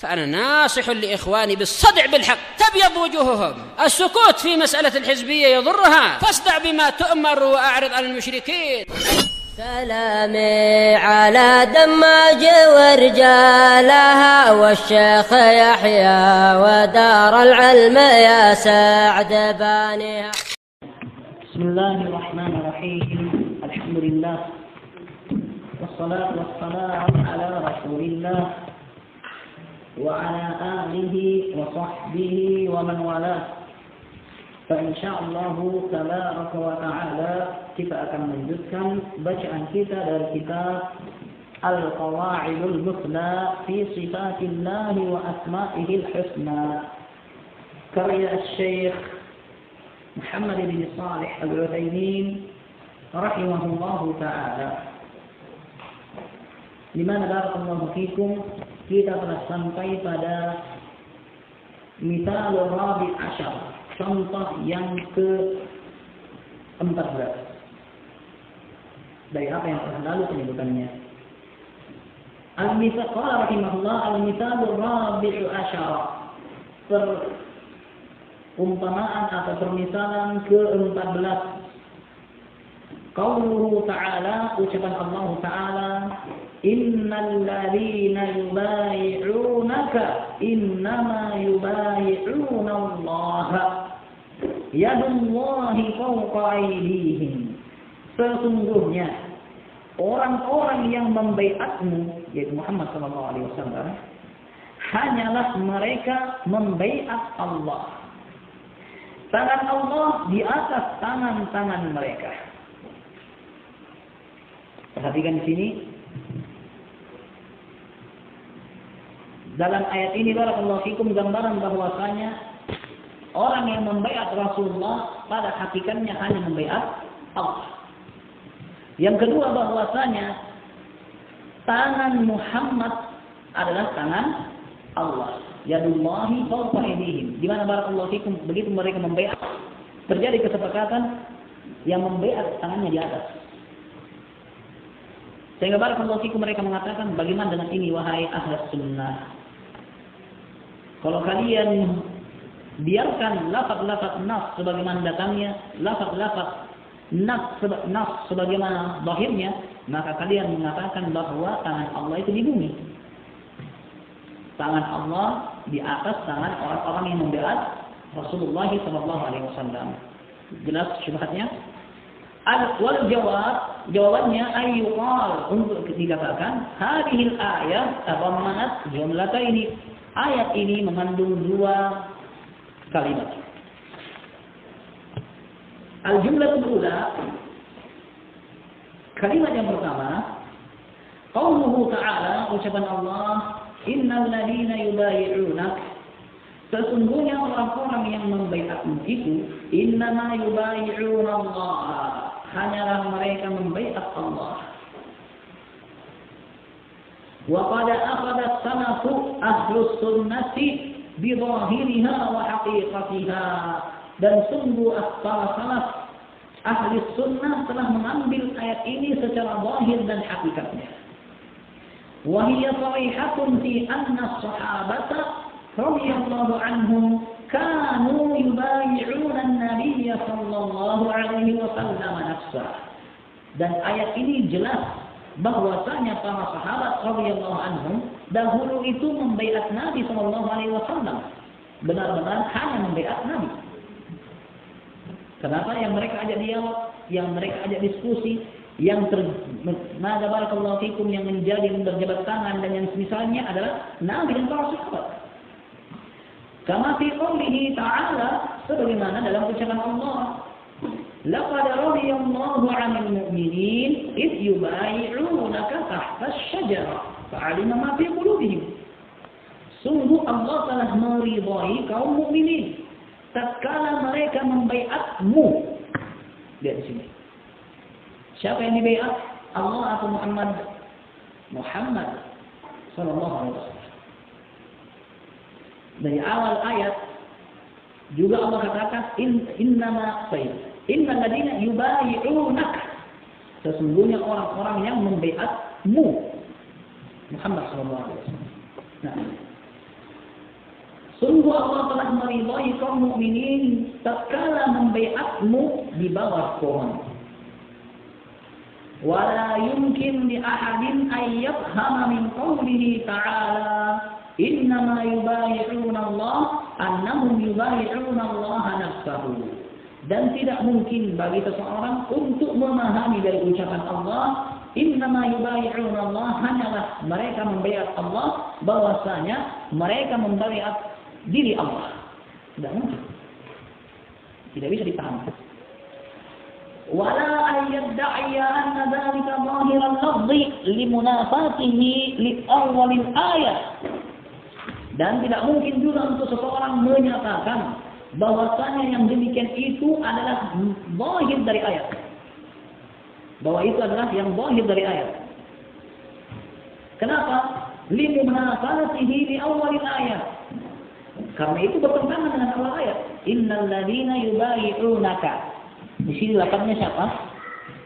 فأنا ناصح لإخواني بالصدع بالحق تبيض وجوههم. السكوت في مسألة الحزبية يضرها، فاصدع بما تؤمر وأعرض عن المشركين. سلامي على دماج ورجالها والشيخ يحيى ودار العلم يا سعد بانها. بسم الله الرحمن الرحيم. الحمد لله والصلاة والسلام على رسول الله وعلى آله وصحبه ومن والاه. Insyaallah tabaraka wa ta'ala kita akan melanjutkan bacaan kita dari kitab Al-Qawaidul Muthla fi Sifatillah wa Asma'ihil Husna karya Syekh Muhammad bin Shalih Al-Utsaimin rahimahullahu ta'ala. Di mana barakallahu fikum kita telah sampai pada misal rabi' asyar, contoh yang ke-14 dari apa yang telah lalu penyebutannya. Al-misal qala rahimahullah al-misal rabi'u asyara, perumpamaan atau permisalan ke-14. Qauluhu ta'ala, ucapan Allah Ta'ala, innal ladzina yubayi'unaka innama yubayi'una Allah yadullahi fawqa aydihim. Sesungguhnya orang-orang yang membaiatmu, yaitu Muhammad sallallahu alaihi wasallam, hanyalah mereka membaiat Allah. Tangan Allah di atas tangan-tangan mereka. Perhatikan di sini. Dalam ayat ini barakallahu fikum gambaran bahwasanya orang yang membaiat Rasulullah pada hakikatnya hanya membaiat Allah. Yang kedua bahwasanya tangan Muhammad adalah tangan Allah. Yadullahi fawqa aydihim. Di mana barakallahu fikum begitu mereka membaiat terjadi kesepakatan yang membaiat tangannya di atas. Sehingga barakallahu fikum mereka mengatakan, bagaimana dengan ini wahai ahlus sunnah? Kalau kalian biarkan lafaz-lafaz nas sebagaimana datangnya, lafaz-lafaz nas sebagaimana zahirnya, maka kalian mengatakan bahwa tangan Allah itu di bumi. Tangan Allah di atas tangan orang-orang yang membaiat Rasulullah sallallahu alaihi wasallam. Jelas syubhatnya? Wal jawab, jawabannya ayyuqal, untuk dikatakan hadhil ayat tadammanat jumlataini. Ayat ini mengandung dua kalimat. Al-jumlatul ula, kalimat yang pertama, qauluhu ta'ala, ucapan Allah, innal ladzina yubayi'unak, sesungguhnya orang-orang yang membaiatmu itu, innama yubayi'una Allah, hanyalah mereka membaiat Allah. Wa qad akhadha salafu ahlus sunnati bi dhahiriha wa haqiqatiha, dan sungguh para salaf ahli sunnah telah mengambil ayat ini secara zahir dan hakikatnya. Wa hiya sarihatun fi anna as-sahabata radhiyallahu anhum kanu yubayi'una an-nabiy sallallahu alaihi wasallam nafsah. Dan ayat ini jelas bahwasanya para sahabat radhiyallahu anhum dahulu itu membaiat Nabi sallallahu alaihi wasallam. Benar-benar hanya membaiat Nabi. Kenapa? Yang mereka ajak dialog, yang mereka ajak diskusi, yang nada barakallahu fikum yang menjadi berjabat tangan dan yang semisalnya adalah Nabi dan para sahabat. Kama fi qoulihi ta'ala, sebagaimana dalam ucapan Allah, laqad radiyallahu 'anil mu'minin id yubayi'unaka tahta asy-syajarah fa'alima ma fi qulubihim. Sungguh Allah telah meridhai kaum mukminin tatkala mereka membaiatmu. Lihat di sini. Siapa yang dibaiat? Allah atau Muhammad? Muhammad sallallahu alaihi wasallam. Dari awal ayat juga Allah katakan innal ladzina yubayi'unak, sesungguhnya orang-orang yang membaiatmu Muhammad sallallahu alaihi wasallam. Nah, Sungguh Allah telah meridai kaum mukminin tatkala membaiatmu di bawah pohon. Wala yumkin li ahadin an yafhama min qawlihi ta'ala innama yubayi'una Allah annahum yubayi'una Allah nafsahu. Dan tidak mungkin bagi seseorang untuk memahami dari ucapan Allah innama yubayi'una Allah, hanyalah mereka membaiat Allah, bahwasanya mereka membaiat diri Allah. Tidak mungkin. Tidak bisa dipahami. Wala ayyadda'iya anna dhalika zahiran lafzi limunafatihi li awwalil ayat. Dan tidak mungkin juga untuk seseorang menyatakan bahwasanya yang demikian itu adalah zahir dari ayat. Bahwa itu adalah yang zahir dari ayat. Kenapa? Limunafatihi li awwalil ayat. Karena itu bertentangan dengan awal ayat. Innal ladzina yubayi'unaka. Di sini lafaznya siapa?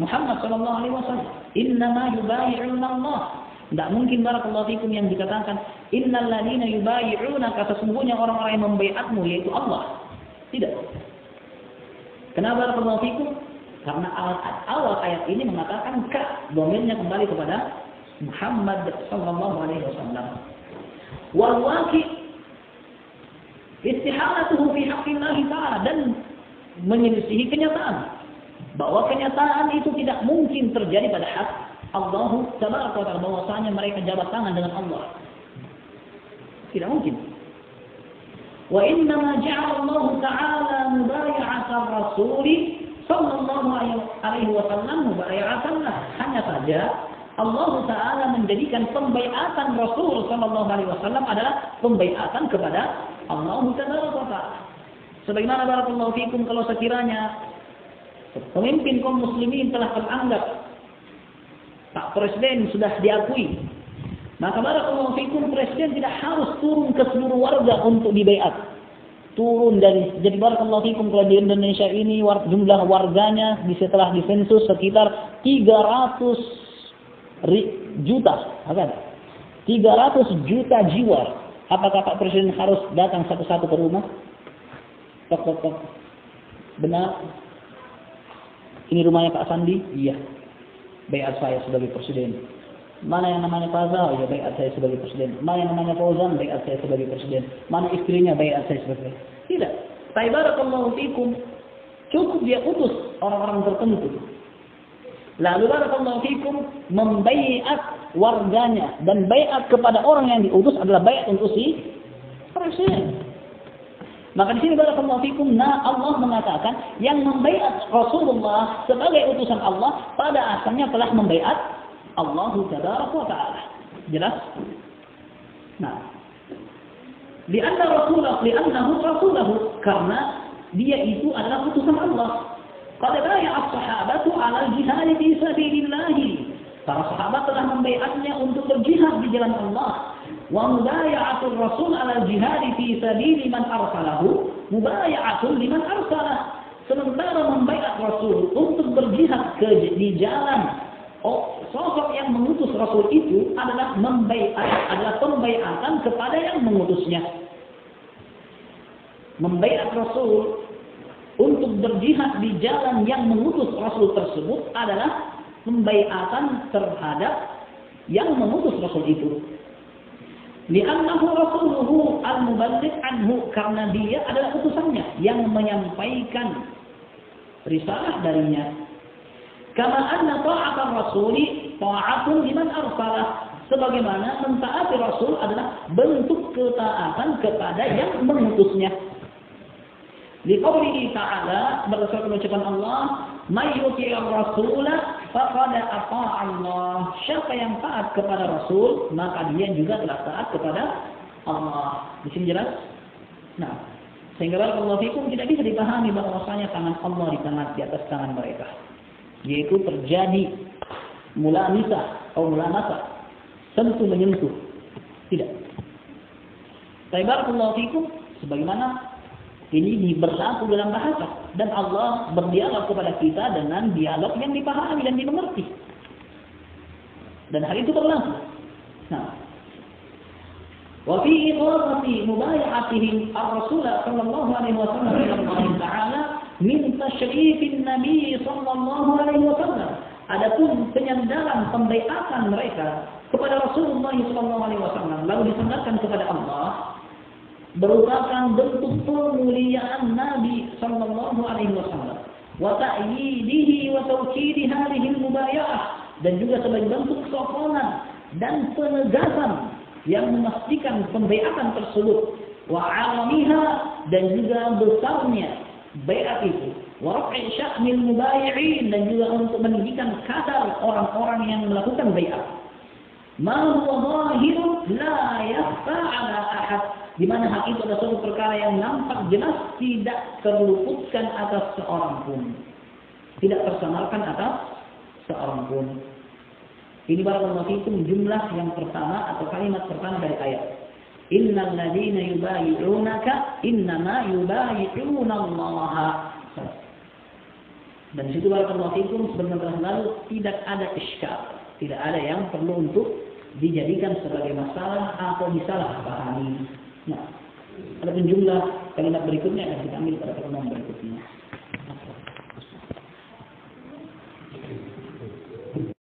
Muhammad sallallahu alaihi wasallam. Innama yubayi'una Allah. Tidak mungkin barakallahu fikum yang dikatakan innal ladzina yubayi'unaka, sesungguhnya orang-orang yang membaiatmu yaitu Allah. Tidak. Kenapa barakallahu fikum? Karena awal ayat ini mengatakan ka, domainnya kembali kepada Muhammad sallallahu alaihi wasallam. Wal waqi' istihalatuhu fi haqqillah ta'ala, dan menyelisihi kenyataan bahwa kenyataan itu tidak mungkin terjadi pada hak Allah tabaraka wa ta'ala, bahwasanya mereka jabat tangan dengan Allah. Tidak mungkin. Wa innama ja'ala Allah ta'ala mubay'atar rasul sallallahu alaihi wasallam mubay'atan lah. Hanya saja Allah Ta'ala menjadikan pembaiatan Rasul sallallahu alaihi wasallam adalah pembaiatan kepada Allah Ta'ala. Sebagaimana barakallahu fikum kalau sekiranya pemimpin kaum muslimin telah teranggap Pak Presiden sudah diakui, maka barakallahu fikum presiden tidak harus turun ke seluruh warga untuk dibaiat. Turun dari, jadi barakallahu fikum kalau di Indonesia ini jumlah warganya setelah disensus sekitar 300 juta, kan? 300 juta jiwa. Apakah Pak Presiden harus datang satu-satu ke rumah? Tok. Benar? Ini rumahnya Pak Sandi? Iya. Baiat saya sebagai presiden. Mana yang namanya Fazal? Ya, baiat saya sebagai presiden. Mana yang namanya Fauzan? Baiat saya sebagai presiden. Mana istrinya? Baiat saya sebagai presiden. Tidak. Barakallahu fikum. Cukup dia utus orang-orang tertentu. Lalu barakallahu fikum membaiat warganya, dan baiat kepada orang yang diutus adalah baiat untuk si presiden. Maka di sini barakallahu fikum, Allah mengatakan yang membaiat Rasulullah sebagai utusan Allah pada asalnya telah membaiat Allah Ta'ala. Jelas? Nah, li'annahu rasulahu, karena dia itu adalah utusan Allah. Qad bai'a as-sahabatu 'ala al-jihad fi sabilillah. Para sahabat telah membaiatnya untuk berjihad di jalan Allah. Wa mubaya'atul rasul 'ala al-jihad fi sabili man arsalahu mubaya'atun liman arsalah. Sementara membaiat Rasul untuk berjihad di jalan sosok yang mengutus Rasul itu adalah pembaiatan kepada yang mengutusnya. Membaiat Rasul untuk berjihad di jalan yang mengutus Rasul tersebut adalah pembaiatan terhadap yang mengutus Rasul itu. Li'annahu rasuluhu al-muballigh anhu, karena dia adalah utusannya yang menyampaikan risalah darinya. Kama anna ta'atar rasuli ta'atun liman arsalah, sebagaimana mentaati Rasul adalah bentuk ketaatan kepada yang mengutusnya. Liqaulihi ta'ala, berdasarkan ucapan Allah, may yuti'ir rasula faqad ata'a Allah. Siapa yang taat kepada Rasul, maka dia juga telah taat kepada Allah. Di sini jelas? Nah, sehingga barakallahu fikum tidak bisa dipahami bahwasanya tangan Allah di atas tangan mereka. Yaitu terjadi mulamisah atau mulamasa, sentuh menyentuh. Tidak. Tapi barakallahu fikum, sebagaimana ini berlaku dalam bahasa, dan Allah berdialog kepada kita dengan dialog yang dipahami dan dimengerti. Dan hal itu berlaku. Nah, Wa fi idafati mubay'atihim ar-Rasul sallallahu alaihi wasallam ila Allah Ta'ala min tasyrifin Nabi sallallahu alaihi wasallam. Adapun penyandaran pembaiatan mereka kepada Rasulullah sallallahu alaihi wasallam lalu disandarkan kepada Allah merupakan bentuk pemuliaan Nabi sallallahu alaihi wasallam wa ta'yidihi wa tawkid hadhihi al-mubay'ah, dan juga sebagai bentuk sokongan dan penegasan yang memastikan pembaiatan tersebut wa 'alamiha, dan juga besarnya baiat itu wa raf'i sya'nil mubayi'in, dan juga untuk meninggikan kadar orang-orang yang melakukan baiat. Ma huwa zahirun la yakhfa 'ala ahad, di mana hak itu adalah suatu perkara yang nampak jelas, tidak terluputkan atas seorang pun, tidak tersamarkan atas seorang pun. Ini barakallahu fikum jumlah yang pertama atau kalimat pertama dari ayat. Innal ladzina yubayi'unaka innama yubayi'una Allah. Dan di situ barakallahu fikum sebenarnya lalu tidak ada iskal, tidak ada yang perlu untuk dijadikan sebagai masalah atau disalahpahami. Nah, ada jumlah kalimat berikutnya akan kita ambil pada pertemuan berikutnya.